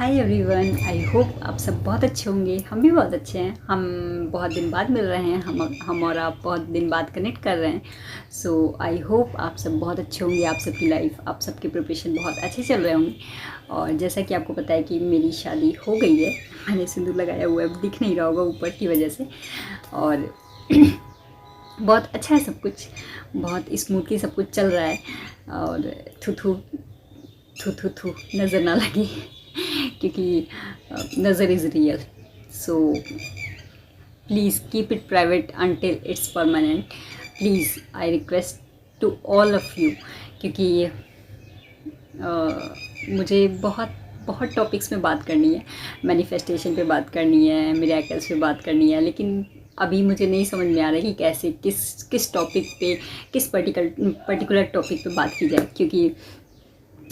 Hi everyone, I hope आप सब बहुत अच्छे होंगे। हम भी बहुत अच्छे हैं। हम बहुत दिन बाद मिल रहे हैं। हम और आप बहुत दिन बाद कनेक्ट कर रहे हैं। सो आई होप आप सब बहुत अच्छे होंगे। आप सबकी लाइफ, आप सबके प्रिपरेशन बहुत अच्छे चल रहे होंगे। और जैसा कि आपको पता है कि मेरी शादी हो गई है। मैंने सिंदूर लगाया हुआ है, दिख नहीं रहा होगा ऊपर की वजह से। और बहुत अच्छा है सब कुछ, बहुत स्मूथली सब कुछ चल रहा है। और थू थू थू थू थू नज़र ना लगे क्योंकि nazar is real. So please keep it private until it's permanent. Please I request to all of you, क्योंकि मुझे बहुत बहुत टॉपिक्स में बात करनी है। मैनिफेस्टेशन पे बात करनी है, मिरेकल्स पे बात करनी है, लेकिन अभी मुझे नहीं समझ में आ रहा है कि कैसे किस टॉपिक पे, किस पर्टिकुलर टॉपिक पे बात की जाए। क्योंकि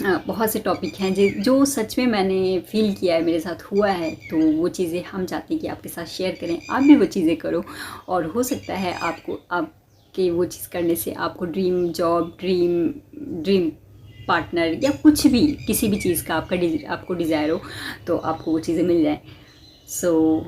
बहुत से टॉपिक हैं जो सच में मैंने फील किया है, मेरे साथ हुआ है। तो वो चीज़ें हम चाहते हैं कि आपके साथ शेयर करें, आप भी वो चीज़ें करो। और हो सकता है आपके वो चीज़ करने से आपको ड्रीम जॉब, ड्रीम पार्टनर या कुछ भी, किसी भी चीज़ का आपको डिज़ायर हो तो आपको वो चीज़ें मिल जाएं। सो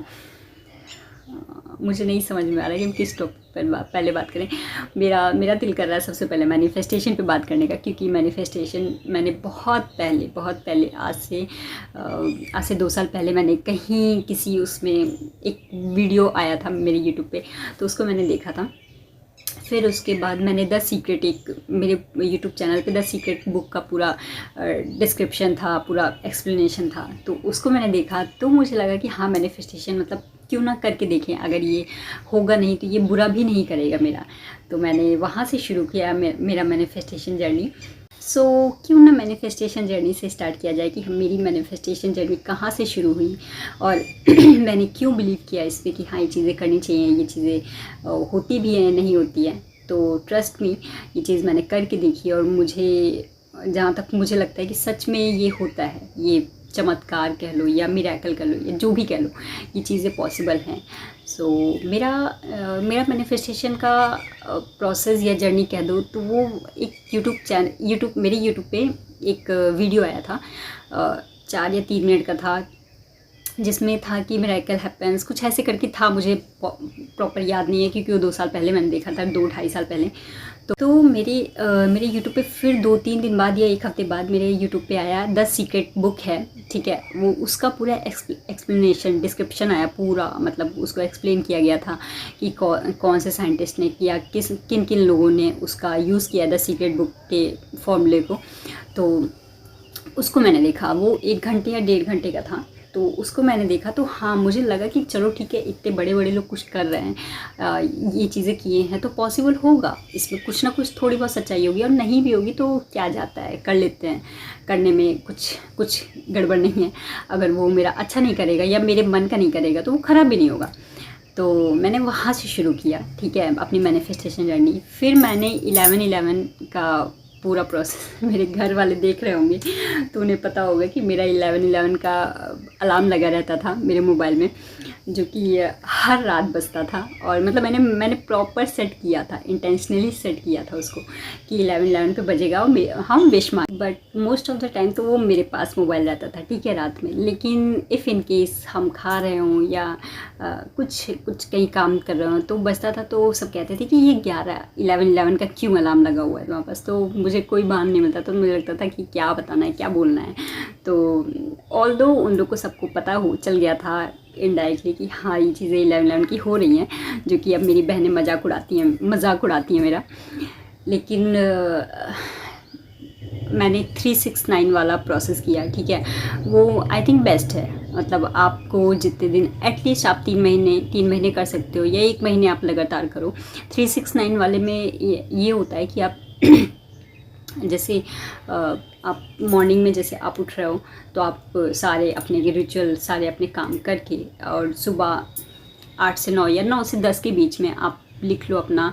मुझे नहीं समझ में आ रहा है कि हम किस टॉपिक पर पहले बात करें। मेरा दिल कर रहा है सबसे पहले मैनिफेस्टेशन पे बात करने का, क्योंकि मैनिफेस्टेशन मैंने बहुत पहले आज से 2 साल पहले मैंने कहीं किसी उसमें एक वीडियो आया था मेरे यूट्यूब पे, तो उसको मैंने देखा था। फिर उसके बाद मैंने द सीक्रेट, एक मेरे यूट्यूब चैनल पे द सीक्रेट बुक का पूरा डिस्क्रिप्शन था, पूरा एक्सप्लेनेशन था, तो उसको मैंने देखा। तो मुझे लगा कि हाँ, मैनिफेस्टेशन मतलब क्यों ना करके देखें। अगर ये होगा नहीं तो ये बुरा भी नहीं करेगा मेरा। तो मैंने वहाँ से शुरू किया मेरा मैनिफेस्टेशन जर्नी। सो क्यों ना मैनिफेस्टेशन जर्नी से स्टार्ट किया जाए कि मेरी मैनिफेस्टेशन जर्नी कहाँ से शुरू हुई और मैंने क्यों बिलीव किया इस पर कि हाँ, ये चीज़ें करनी चाहिए, ये चीज़ें होती भी हैं, नहीं होती हैं। तो ट्रस्ट मी, ये चीज़ मैंने करके देखी और मुझे, जहाँ तक मुझे लगता है कि सच में ये होता है, ये चमत्कार कह लो या मिरेकल कह लो या जो भी कह लो, ये चीज़ें पॉसिबल हैं। सो मेरा मैनिफेस्टेशन का प्रोसेस या जर्नी कह दो तो वो एक मेरे यूट्यूब पे एक वीडियो आया था, 4 या 3 मिनट का था, जिसमें था कि मिरेकल हैपेंस, कुछ ऐसे करके था। मुझे प्रॉपर याद नहीं है क्योंकि वो 2 साल पहले मैंने देखा था, 2-2.5 साल पहले। तो मेरे यूट्यूब पे फिर 2-3 दिन बाद या 1 हफ्ते बाद मेरे यूट्यूब पे आया द सीक्रेट बुक है, ठीक है। वो उसका पूरा एक्सप्लेनेशन, डिस्क्रिप्शन आया पूरा, मतलब उसको एक्सप्लेन किया गया था कि कौन से साइंटिस्ट ने किया, किन किन लोगों ने उसका यूज़ किया द सीक्रेट बुक के फॉर्मूले को। तो उसको मैंने देखा, वो 1 घंटे या 1.5 घंटे का था। तो उसको मैंने देखा तो हाँ, मुझे लगा कि चलो ठीक है, इतने बड़े लोग कुछ कर रहे हैं, ये चीज़ें किए हैं तो पॉसिबल होगा, इसमें कुछ ना कुछ थोड़ी बहुत सच्चाई होगी। और नहीं भी होगी तो क्या जाता है, कर लेते हैं, करने में कुछ गड़बड़ नहीं है। अगर वो मेरा अच्छा नहीं करेगा या मेरे मन का नहीं करेगा तो वो ख़राब भी नहीं होगा। तो मैंने वहाँ से शुरू किया, ठीक है, अपनी मैनिफेस्टेशन जर्नी। फिर मैंने 11-11 का पूरा प्रोसेस मेरे घर वाले देख रहे होंगे तो उन्हें पता होगा कि मेरा 11-11 का अलार्म लगा रहता था मेरे मोबाइल में, जो कि हर रात बजता था। और मतलब मैंने प्रॉपर सेट किया था, इंटेंशनली सेट किया था उसको कि 11-11 पे बजेगा और हम विश मार। But most of the time तो वो मेरे पास मोबाइल रहता था, ठीक है, रात में। लेकिन इफ़ इन केस हम खा रहे हों या कुछ कहीं काम कर रहे हों तो बजता था, तो सब कहते थे कि ये 11-11 का क्यों अलार्म लगा हुआ है तुम्हारे पास। तो मुझे कोई बहाना नहीं मिलता, तो मुझे लगता था कि क्या बताना है, क्या बोलना है। तो ऑल्दो उन लोग को सबको पता चल गया था इनडायरेक्टली कि हाँ, ये चीज़ें 11-11 की हो रही हैं, जो कि अब मेरी बहनें मजाक उड़ाती हैं मेरा। लेकिन मैंने 369 वाला प्रोसेस किया, ठीक है। वो आई थिंक बेस्ट है। मतलब आपको जितने दिन, एटलीस्ट आप 3 महीने कर सकते हो या 1 महीने आप लगातार करो। 369 वाले में ये होता है कि आप जैसे आप मॉर्निंग में जैसे आप उठ रहे हो तो आप सारे अपने रिचुअल, सारे अपने काम करके, और सुबह 8 से 9 या 9 से 10 के बीच में आप लिख लो अपना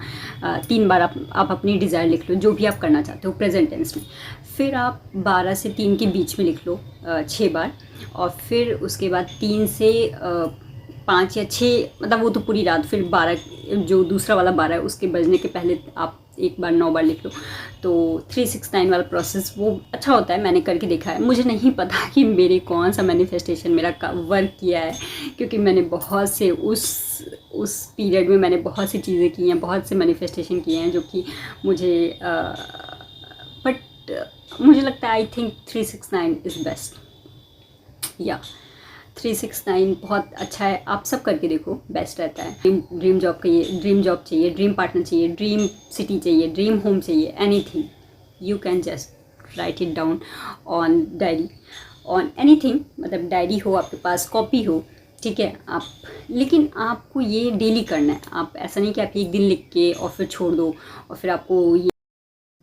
3 बार आप अपनी डिज़ायर लिख लो, जो भी आप करना चाहते हो प्रेजेंट टेंस में। फिर आप 12 से 3 के बीच में लिख लो 6 बार। और फिर उसके बाद 3 से 5 या 6, मतलब वो तो पूरी रात। फिर 12, जो दूसरा वाला 12 है, उसके बजने के पहले आप एक बार 9 बार लिख लो। तो 369 वाला प्रोसेस वो अच्छा होता है, मैंने करके देखा है। मुझे नहीं पता कि मेरे कौन सा मैनिफेस्टेशन मेरा वर्क किया है, क्योंकि मैंने बहुत से उस पीरियड में मैंने बहुत सी चीज़ें की हैं, बहुत से मैनिफेस्टेशन किए हैं जो कि मुझे बट मुझे लगता है आई थिंक 369 इज़ बेस्ट। या 369 बहुत अच्छा है, आप सब करके देखो, बेस्ट रहता है। ड्रीम जॉब चाहिए, ड्रीम जॉब चाहिए, ड्रीम पार्टनर चाहिए, ड्रीम सिटी चाहिए, ड्रीम होम चाहिए, anything you can just right it down on diary, on anything. मतलब डायरी हो आपके पास, कॉपी हो, ठीक है आप, लेकिन आपको ये डेली करना है। आप ऐसा नहीं कि आप एक दिन लिख के और फिर छोड़ दो और फिर आपको ये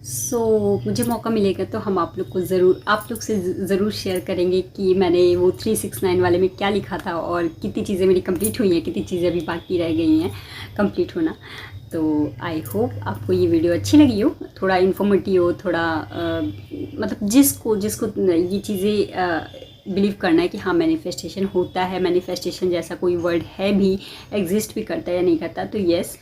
मुझे मौका मिलेगा तो हम आप लोग से ज़रूर शेयर करेंगे कि मैंने वो 369 वाले में क्या लिखा था और कितनी चीज़ें मेरी कंप्लीट हुई हैं, कितनी चीज़ें अभी बाकी रह गई हैं कंप्लीट होना। तो आई होप आपको ये वीडियो अच्छी लगी हो, थोड़ा इन्फॉर्मेटिव हो, थोड़ा मतलब जिसको ये चीज़ें बिलीव करना है कि हाँ मैनिफेस्टेशन होता है, मैनिफेस्टेशन जैसा कोई वर्ड है भी, एग्जिस्ट भी करता है या नहीं करता, तो yes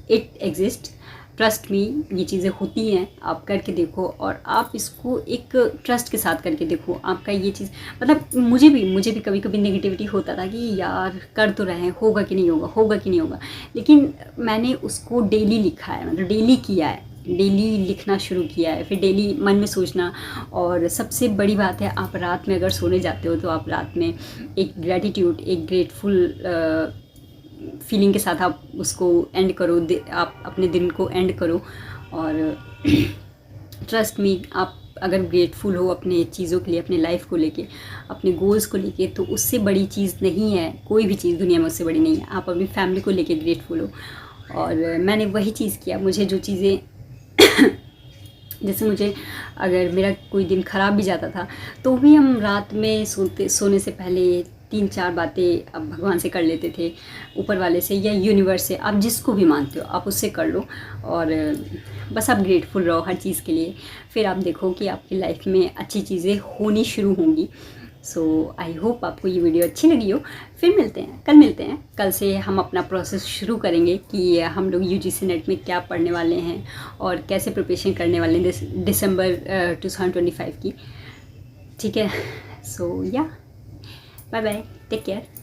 it exist, trust me, ये चीज़ें होती हैं। आप करके देखो और आप इसको एक ट्रस्ट के साथ करके देखो। आपका ये चीज़ मतलब मुझे भी कभी कभी नेगेटिविटी होता था कि यार कर तो रहे हैं, होगा कि नहीं होगा, होगा कि नहीं होगा, लेकिन मैंने उसको डेली लिखा है, मतलब डेली किया है, डेली लिखना शुरू किया है, फिर डेली मन में सोचना। और सबसे बड़ी बात है, आप रात में अगर सोने जाते हो तो आप रात में एक ग्रैटिट्यूड, एक ग्रेटफुल फीलिंग के साथ आप उसको एंड करो, आप अपने दिन को एंड करो। और ट्रस्ट मी, आप अगर ग्रेटफुल हो अपने चीज़ों के लिए, अपने लाइफ को लेके, अपने गोल्स को लेके, तो उससे बड़ी चीज़ नहीं है, कोई भी चीज़ दुनिया में उससे बड़ी नहीं है। आप अपनी फैमिली को लेके ग्रेटफुल हो, और मैंने वही चीज़ किया। मुझे जो चीज़ें जैसे मुझे अगर मेरा कोई दिन ख़राब भी जाता था तो भी हम रात में सोने से पहले 3-4 बातें अब भगवान से कर लेते थे, ऊपर वाले से या यूनिवर्स से, आप जिसको भी मानते हो आप उससे कर लो। और बस आप ग्रेटफुल रहो हर चीज़ के लिए, फिर आप देखो कि आपकी लाइफ में अच्छी चीज़ें होनी शुरू होंगी। सो आई होप आपको ये वीडियो अच्छी लगी हो। फिर मिलते हैं, कल मिलते हैं। कल से हम अपना प्रोसेस शुरू करेंगे कि हम लोग UGC नेट में क्या पढ़ने वाले हैं और कैसे प्रिपरेशन करने वाले हैं दिसंबर 2025 की, ठीक है। सो या बाय बाय, टेक केयर।